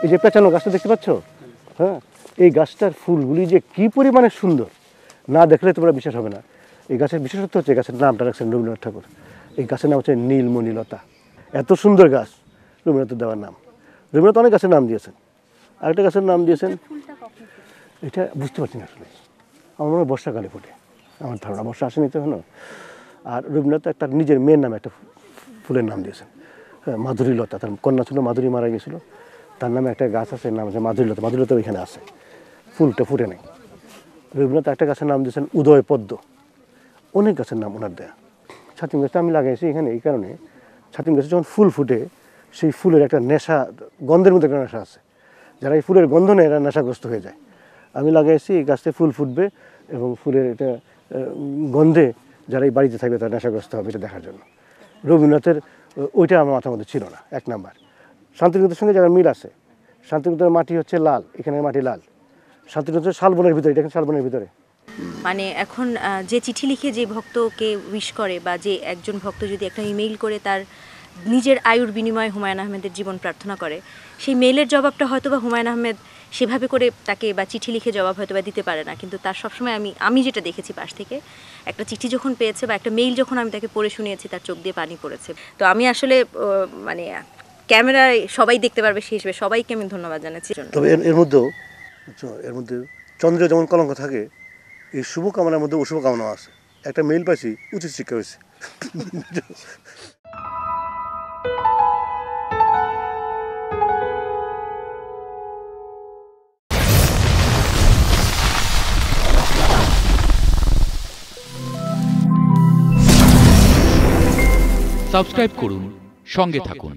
এই যে পেঁচানো গাছটা দেখতে পাচ্ছ, হ্যাঁ, এই গাছটার ফুলগুলি যে কী পরিমাণে সুন্দর, না দেখলে তোমরা বিশ্বাস হবে না। এই গাছের বিশেষত্ব হচ্ছে গাছের নামটা রাখছেন রবীন্দ্রনাথ ঠাকুর। এই গাছের নাম হচ্ছে নীলমণিলতা। এত সুন্দর গাছ, রবীন্দ্রনাথ দেওয়ার নাম। রবীন্দ্রনাথ অনেক গাছের নাম দিয়েছেন, আরেকটা গাছের নাম দিয়েছেন, এটা বুঝতে পারছি না আসলে। আমার মনে হয় বর্ষাকালে ফোটে, আমার ধারণা, বর্ষা আসেনি তো এখনো। আর রবীন্দ্রনাথ তার নিজের মেয়ের নামে একটা ফুলের নাম দিয়েছেন, হ্যাঁ, মাধুরীলতা। তার কন্যা ছিল, মাধুরী মারা গেছিল, তার নামে একটা গাছ আছে, নাম আছে মাধুরীলতা। মাধুরীলতা ওইখানে আছে, ফুলটা ফুটে নেই। রবীন্দ্রনাথ একটা গাছের নাম দিয়েছেন উদয় পদ্ম। অনেক গাছের নাম ওনার দেয়া। ছাতিম গাছটা আমি লাগাইছি এখানে এই কারণে, ছাতিম গাছে যখন ফুল ফুটে সেই ফুলের একটা নেশা, গন্ধের মধ্যে একটা নেশা আছে। যারা এই ফুলের গন্ধ নেয় এরা নেশাগ্রস্ত হয়ে যায়। আমি লাগাইছি এই গাছটা ফুল ফুটবে এবং ফুলের এটা গন্ধে যারা এই বাড়িতে থাকবে তারা নেশাগ্রস্ত হবে, এটা দেখার জন্য। রবীন্দ্রনাথের ওইটা আমার মাথার মধ্যে ছিল না, এক নাম্বার। শান্তিনিকেতনের সঙ্গে যারা মিল আছে, শান্তিনিকেতনের মাটি হচ্ছে লাল, এখানের মাটি লাল। শান্তিনিকেতন শালবনের ভিতরে, এটা শালবনের ভিতরে। মানে এখন যে চিঠি লিখে যে ভক্তকে উইশ করে, বা যে একজন ভক্ত যদি একটা ইমেইল করে তার নিজের আয়ুর বিনিময়ে হুমায়ুন আহমেদের জীবন প্রার্থনা করে, সেই মেইলের জবাবটা হয়তো বা হুমায়ুন আহমেদ সেভাবে করে তাকে বা চিঠি লিখে জবাব হয়তো বা দিতে পারে না, কিন্তু তার সবসময় আমি যেটা দেখেছি পাশ থেকে, একটা চিঠি যখন পেয়েছে বা একটা মেইল যখন আমি তাকে পড়ে শুনিয়েছি, তার চোখ দিয়ে পানি পড়েছে। তো আমি আসলে মানে ক্যামেরায় সবাই দেখতে পারবে সেই হিসেবে সবাইকে আমি ধন্যবাদ জানাচ্ছি। তবে এর মধ্যে চন্দ্রে যেমন কলঙ্ক থাকে, এই শুভকামনার মধ্যে অশুভ কামনা আছে। একটা মেইল পাইছি, উচিত শিক্ষা হয়েছে। সাবস্ক্রাইব করুন, সঙ্গে থাকুন।